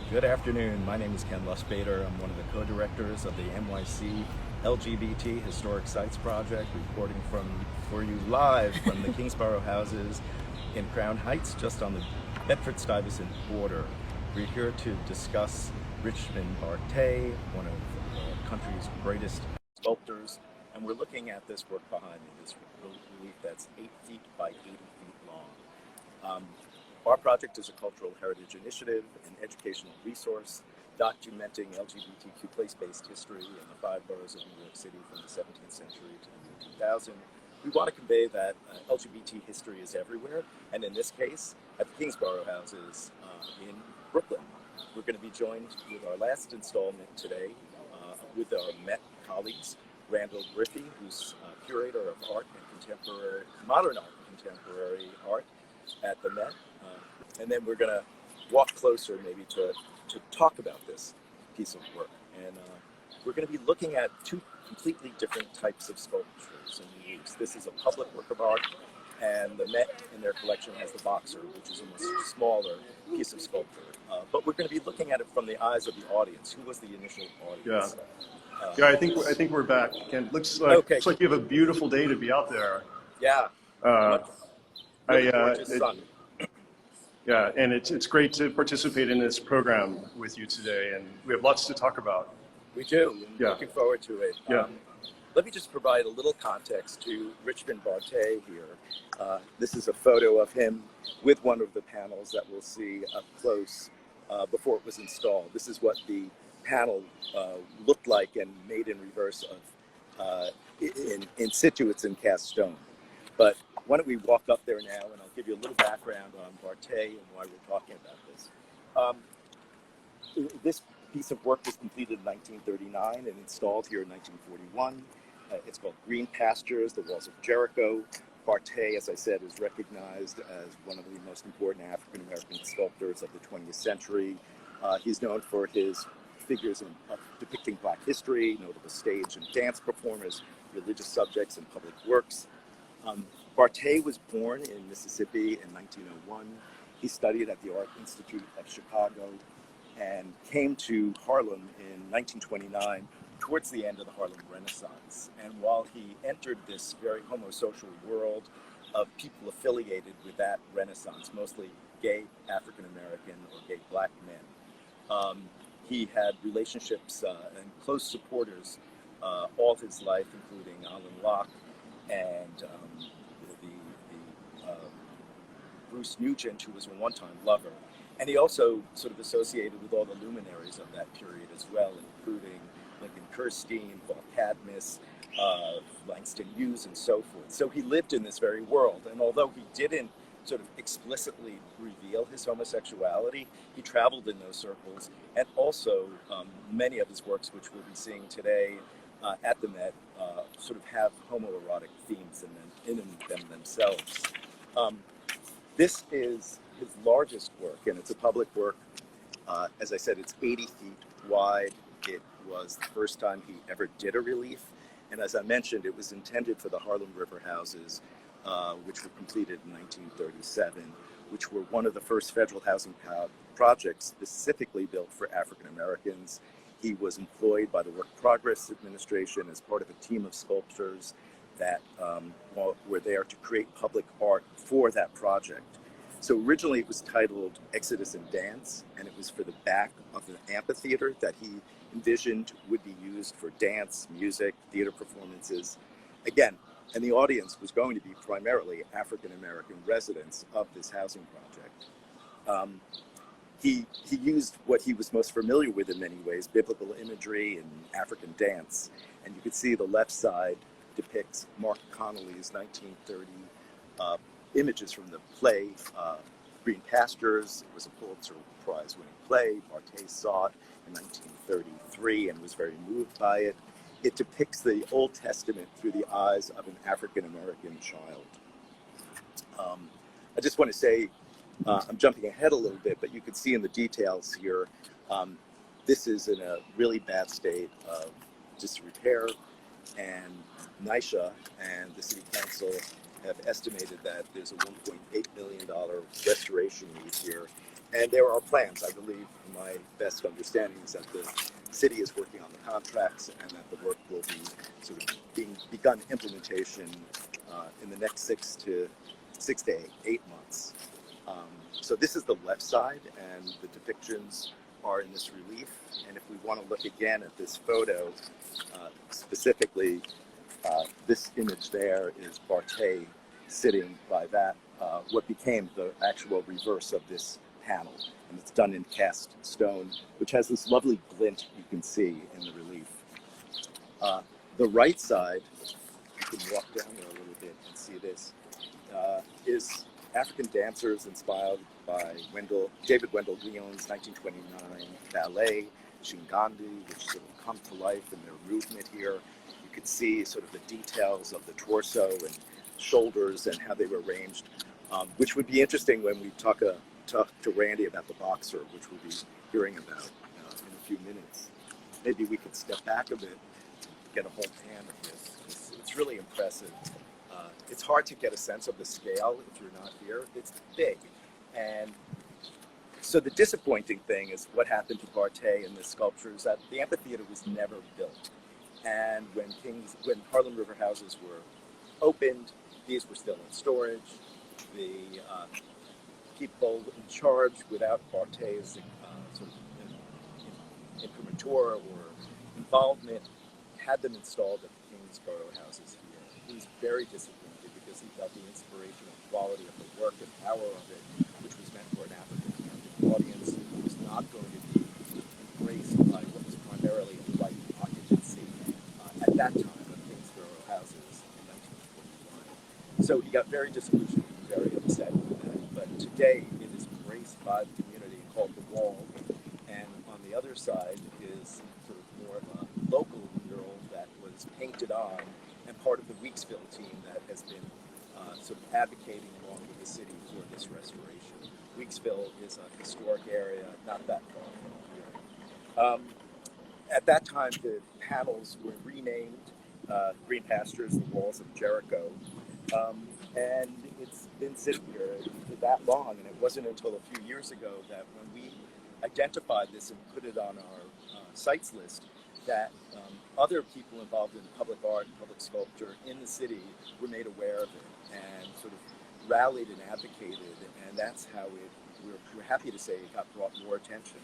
Good afternoon. My name is Ken Lusbader. I'm one of the co-directors of the NYC LGBT Historic Sites Project, reporting for you live from the Kingsborough houses in Crown Heights, just on the Bedford-Stuyvesant border. We're here to discuss Richmond Barthé, one of the country's greatest sculptors, and we're looking at this work behind me, this relief that's 8 feet by 80 feet long. Our project is a cultural heritage initiative and educational resource documenting LGBTQ place-based history in the 5 boroughs of New York City from the 17th century to the year 2000. We want to convey that LGBT history is everywhere, and in this case, at the Kingsborough houses in Brooklyn. We're going to be joined with our last installment today with our Met colleagues, Randall Griffey, who's curator of art and contemporary, modern art and contemporary art at the Met. And then we're going to walk closer maybe to talk about this piece of work. And we're going to be looking at 2 completely different types of sculptures in use. This is a public work of art, and the Met in their collection has the Boxer, which is a much smaller piece of sculpture. But we're going to be looking at it from the eyes of the audience. Who was the initial audience? Yeah, I think we're back. Ken, looks like you have a beautiful day to be out there. Yeah. Really gorgeous sun. Yeah, and it's great to participate in this program with you today, and we have lots to talk about. We do. I'm looking forward to it. Yeah. Let me just provide a little context to Richmond Barthé here. This is a photo of him with one of the panels that we'll see up close before it was installed. This is what the panel looked like and made in reverse of in situ. It's in cast stone. But why don't we walk up there now, and I'll give you a little background on Barthé and why we're talking about this. This piece of work was completed in 1939 and installed here in 1941. It's called Green Pastures, the Walls of Jericho. Barthé, as I said, is recognized as one of the most important African-American sculptors of the 20th century. He's known for his figures depicting Black history, notable stage and dance performers, religious subjects, and public works. Barthé was born in Mississippi in 1901. He studied at the Art Institute of Chicago and came to Harlem in 1929 towards the end of the Harlem Renaissance. And while he entered this very homosocial world of people affiliated with that Renaissance, mostly gay African-American or gay Black men, he had relationships and close supporters all his life, including Alan Locke and Bruce Nugent, who was a one-time lover. And he also sort of associated with all the luminaries of that period as well, including Lincoln Kirstein, Paul Cadmus, Langston Hughes, and so forth. So he lived in this very world. And although he didn't sort of explicitly reveal his homosexuality, he traveled in those circles. And also many of his works, which we'll be seeing today at the Met, sort of have homoerotic themes in them themselves. This is his largest work, and it's a public work. As I said, it's 80 feet wide. It was the first time he ever did a relief. And as I mentioned, it was intended for the Harlem River houses, which were completed in 1937, which were one of the first federal housing projects specifically built for African Americans. He was employed by the Work Progress Administration as part of a team of sculptors that were there to create public art for that project. So originally it was titled Exodus and Dance, and it was for the back of the amphitheater that he envisioned would be used for dance, music, theater performances. Again, and the audience was going to be primarily African-American residents of this housing project. He used what he was most familiar with in many ways, biblical imagery and African dance. And you can see the left side depicts Mark Connolly's 1930 images from the play Green Pastures. It was a Pulitzer Prize-winning play. Barthé saw it in 1933 and was very moved by it. It depicts the Old Testament through the eyes of an African-American child. I just want to say, I'm jumping ahead a little bit, but you can see in the details here, this is in a really bad state of disrepair, and NYCHA and the City Council have estimated that there's a $1.8 million restoration need here. And there are plans, I believe, my best understanding is that the city is working on the contracts and that the work will be sort of being begun implementation in the next 6 to 8 months. So this is the left side, and the depictions are in this relief. And if we want to look again at this photo, specifically, this image there is Barthé sitting by that, what became the actual reverse of this panel. And it's done in cast stone, which has this lovely glint you can see in the relief. The right side, you can walk down there a little bit and see this, is African dancers inspired by David Wendell Leon's 1929 ballet, Shingandi, which sort of come to life in their movement here. You could see sort of the details of the torso and shoulders and how they were arranged, which would be interesting when we talk to Randy about the boxer, which we'll be hearing about in a few minutes. Maybe we could step back a bit to get a whole pan of this. It's really impressive. It's hard to get a sense of the scale if you're not here. It's big. And so the disappointing thing is what happened to Barthé in this sculpture is that the amphitheater was never built. And when Harlem River houses were opened, these were still in storage. The people in charge, without Barthé's sort of imprimatur or involvement, had them installed at the Kingsborough houses here. He was very disappointed because he felt the inspiration and quality of the work and power of it, which was meant for an African-American audience, was not going to be embraced by what was primarily a white occupancy at that time of Kingsborough houses in 1941. So he got very disillusioned and very upset with that. But today it is embraced by the community and called the Wall. And on the other side is sort of more of a local mural that was painted on and part of the Weeksville team that has been sort of advocating along with the city for this restoration. Weeksville is a historic area not that far from here. At that time, the panels were renamed Green Pastures, the Walls of Jericho. And it's been sitting here for that long, and it wasn't until a few years ago that when we identified this and put it on our sites list, that other people involved in public art and public sculpture in the city were made aware of it and sort of rallied and advocated, and that's how we're happy to say it got brought more attention.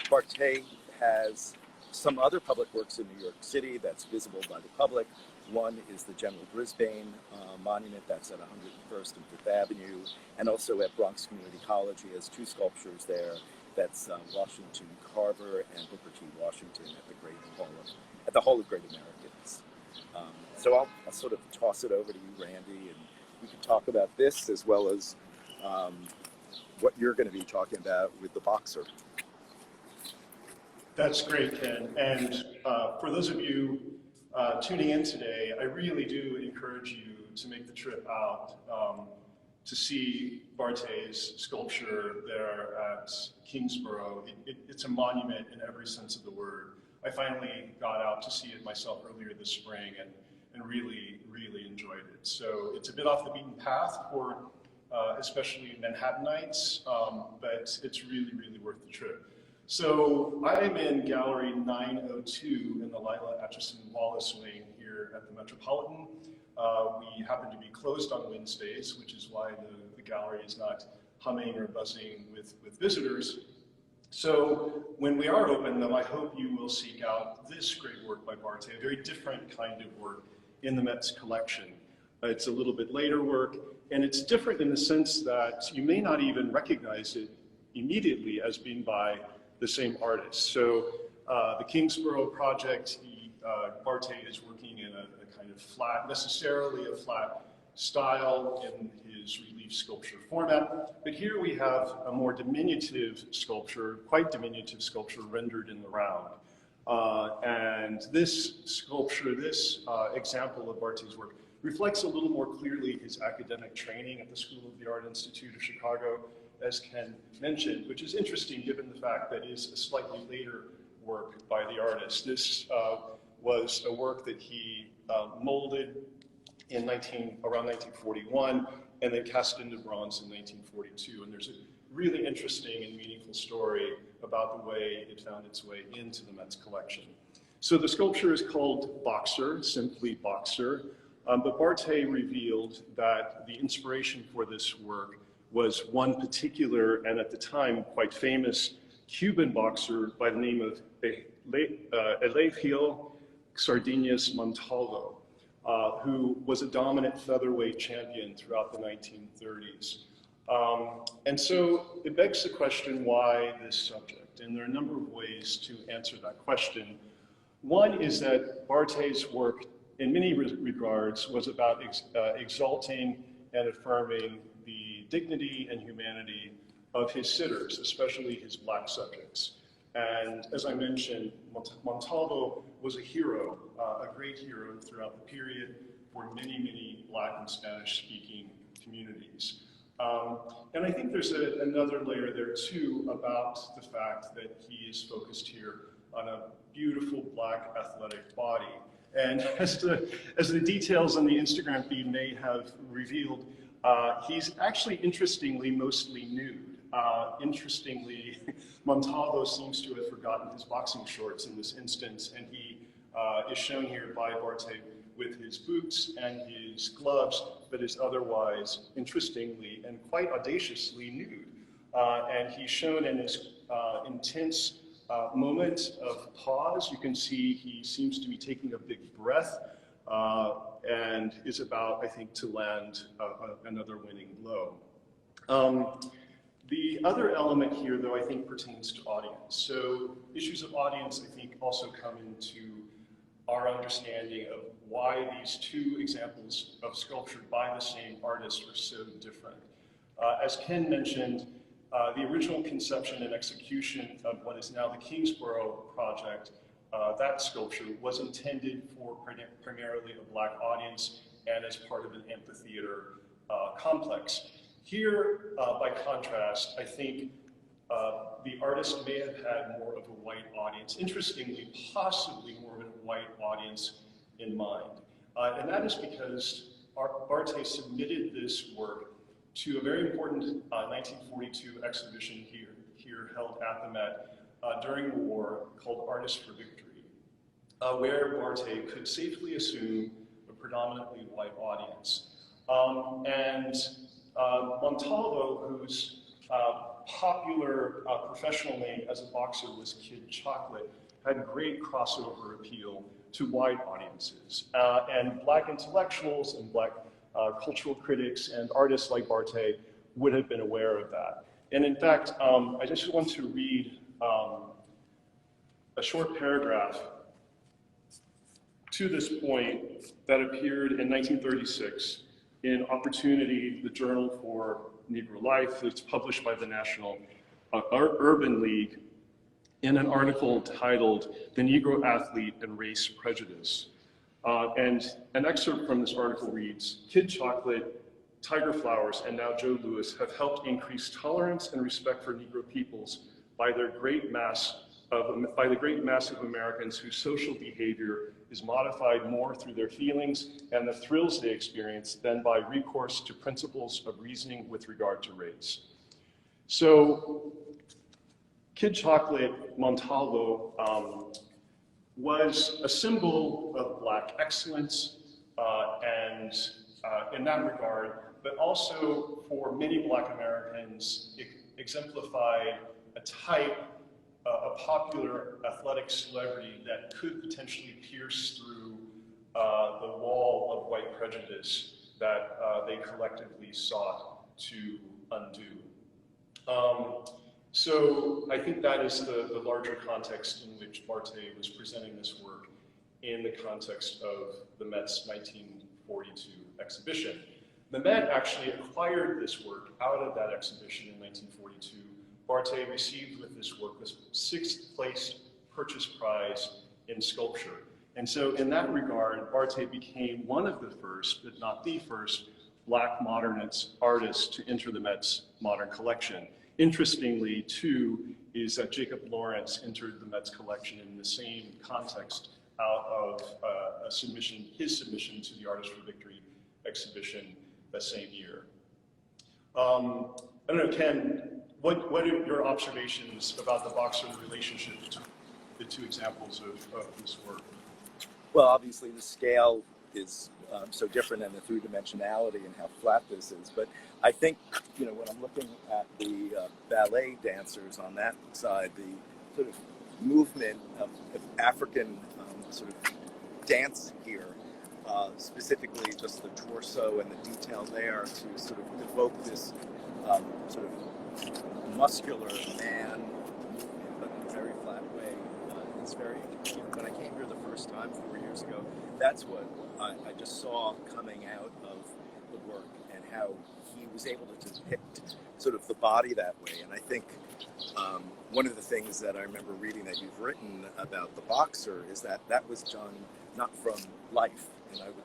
Barthé has some other public works in New York City that's visible by the public. One is the General Brisbane monument that's at 101st and 5th Avenue, and also at Bronx Community College. He has two sculptures there. That's Washington Carver and Booker T. Washington at the Hall of Great Americans. So I'll sort of toss it over to you, Randy, and we can talk about this as well as what you're going to be talking about with the boxer. That's great, Ken. And for those of you tuning in today, I really do encourage you to make the trip out to see Barthé's sculpture there at Kingsborough. It's a monument in every sense of the word. I finally got out to see it myself earlier this spring and really, really enjoyed it. So it's a bit off the beaten path for especially Manhattanites, but it's really, really worth the trip. So I'm in Gallery 902 in the Lila Atchison Wallace wing here at the Metropolitan. We happen to be closed on Wednesdays, which is why the gallery is not humming or buzzing with visitors. So when we are open, though, I hope you will seek out this great work by Barthé, a very different kind of work in the Met's collection. It's a little bit later work, and it's different in the sense that you may not even recognize it immediately as being by the same artist. So the Kingsborough project, Barthé is working in a kind of flat, necessarily a flat style in his relief sculpture format. But here we have a more diminutive sculpture, quite diminutive sculpture rendered in the round. And this sculpture, this example of Barthé's work reflects a little more clearly his academic training at the School of the Art Institute of Chicago, as Ken mentioned, which is interesting given the fact that it is a slightly later work by the artist. This was a work that he molded in around 1941 and then cast into bronze in 1942. And there's really interesting and meaningful story about the way it found its way into the Met's collection. So the sculpture is called Boxer, simply Boxer, but Barthé revealed that the inspiration for this work was one particular, and at the time quite famous, Cuban boxer by the name of Eligio Sardinius Montalvo, who was a dominant featherweight champion throughout the 1930s. And so it begs the question, why this subject? And there are a number of ways to answer that question. One is that Barthé's work, in many regards, was about exalting and affirming the dignity and humanity of his sitters, especially his Black subjects. And as I mentioned, Montalvo was a hero, a great hero throughout the period for many, many Black and Spanish-speaking communities. And I think there's another layer there too about the fact that he is focused here on a beautiful Black athletic body. And as the details on the Instagram feed may have revealed, he's actually, interestingly, mostly nude. Interestingly, Montalvo seems to have forgotten his boxing shorts in this instance, and he is shown here by Barthé with his boots and his gloves, but is otherwise, interestingly and quite audaciously nude. And he's shown in this intense moment of pause. You can see he seems to be taking a big breath and is about, I think, to land another winning blow. The other element here, though, I think pertains to audience. So issues of audience, I think, also come into our understanding of why these two examples of sculpture by the same artist are so different. As Ken mentioned, the original conception and execution of what is now the Kingsborough project, that sculpture was intended for primarily a Black audience and as part of an amphitheater complex. Here, by contrast, I think the artist may have had more of a white audience, interestingly, possibly more of a white audience in mind. And that is because Barthé submitted this work to a very important 1942 exhibition here held at the Met during the war called Artists for Victory, where Barthé could safely assume a predominantly white audience. Montalvo, whose popular professional name as a boxer was Kid Chocolate, had great crossover appeal to wide audiences. And Black intellectuals and Black cultural critics and artists like Barthé would have been aware of that. And in fact, I just want to read a short paragraph to this point that appeared in 1936 in Opportunity, the Journal for Negro Life. It's published by the National Urban League in an article titled "The Negro Athlete and Race Prejudice." And an excerpt from this article reads, "Kid Chocolate, Tiger Flowers, and now Joe Louis have helped increase tolerance and respect for Negro peoples by the great mass of Americans whose social behavior is modified more through their feelings and the thrills they experience than by recourse to principles of reasoning with regard to race." So Kid Chocolate, Montalvo, was a symbol of Black excellence and in that regard, but also for many Black Americans, it exemplified a type, a popular athletic celebrity that could potentially pierce through the wall of white prejudice that they collectively sought to undo. So I think that is the larger context in which Barthé was presenting this work in the context of the Met's 1942 exhibition. The Met actually acquired this work out of that exhibition in 1942. Barthé received with this work the 6th place purchase prize in sculpture. And so in that regard, Barthé became one of the first, but not the first, Black modernist artists to enter the Met's modern collection. Interestingly, too, is that Jacob Lawrence entered the Met's collection in the same context out of his submission to the Artists for Victory exhibition that same year. I don't know, Ken, what are your observations about the boxer relationship between the two examples of this work? Well, obviously the scale is so different, and the three-dimensionality and how flat this is. But I think, when I'm looking at the ballet dancers on that side, the sort of movement of African sort of dance here, specifically just the torso and the detail there to sort of evoke this sort of muscular man movement, but in a very flat way. It's very, when I came here the first time 4 years ago, that's what I just saw coming out of the work, and how he was able to depict sort of the body that way. And I think one of the things that I remember reading that you've written about the boxer is that was done not from life. And I would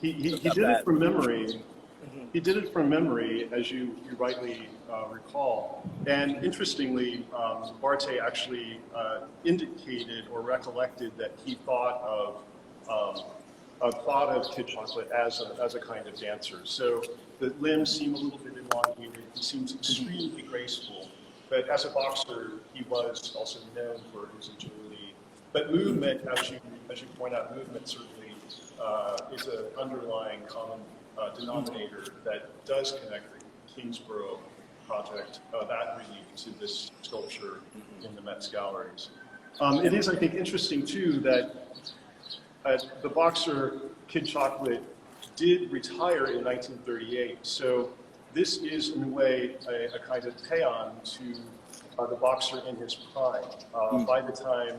he did it from memory. Mm-hmm. He did it from memory, as you rightly recall. And interestingly, Barthé actually indicated or recollected that he thought of Kid Chocolate as a kind of dancer. So the limbs seem a little bit elongated. He seems extremely graceful. But as a boxer, he was also known for his agility. But movement, as you point out, movement certainly is an underlying common denominator that does connect the Kingsborough project, that relief, to this sculpture in the Met's galleries. It is, I think, interesting too that the boxer Kid Chocolate did retire in 1938. So this is, in a way, a kind of paean to the boxer in his prime. By the time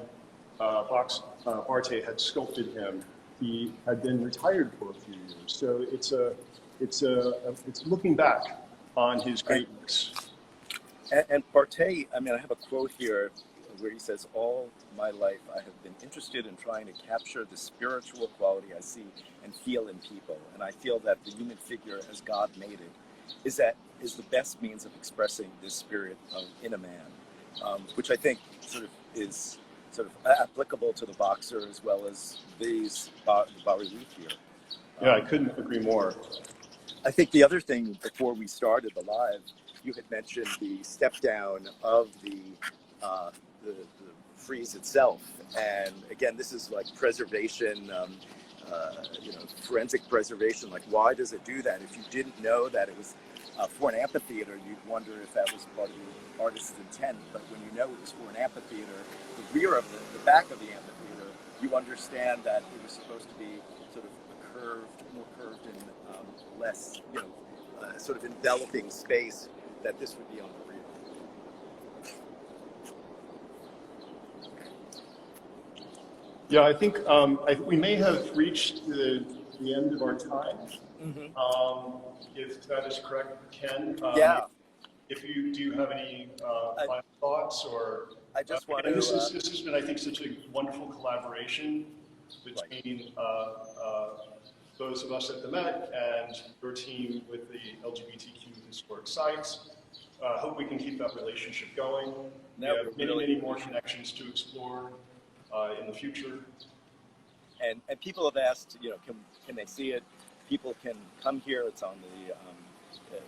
Barthé had sculpted him, he had been retired for a few years. So it's looking back on his greatness. And Barthé, I have a quote here where he says, "All my life I have been interested in trying to capture the spiritual quality I see and feel in people. And I feel that the human figure, as God made it, is the best means of expressing this spirit in a man," which I think is applicable to the boxer as well as these bas-relief here. Yeah, I couldn't agree more. I think the other thing, before we started the live, you had mentioned the step down of the frieze itself, and again, this is like preservation, forensic preservation. Like, why does it do that? If you didn't know that it was for an amphitheater, you'd wonder if that was part of the artist's intent. But when you know it was for an amphitheater, the rear of the back of the amphitheater, you understand that it was supposed to be sort of more curved and less, sort of enveloping space, that this would be on the rear. Yeah, I think we may have reached the end of our time. Mm-hmm. If that is correct, Ken. Yeah. Do you have any final thoughts, or? I just want to. This has been, I think, such a wonderful collaboration between those of us at the Met and your team with the LGBTQ historic sites. Hope we can keep that relationship going. We have many more connections to explore in the future. And people have asked, can they see it? People can come here. It's on the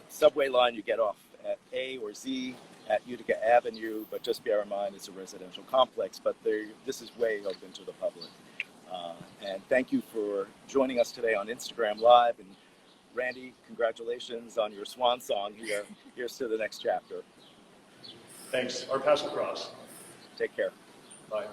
subway line. You get off at A or Z at Utica Avenue, but just bear in mind it's a residential complex, but this is way open to the public. And thank you for joining us today on Instagram Live. And Randy, congratulations on your swan song here. Here's to the next chapter. Thanks. Our paths will cross. Take care. Bye.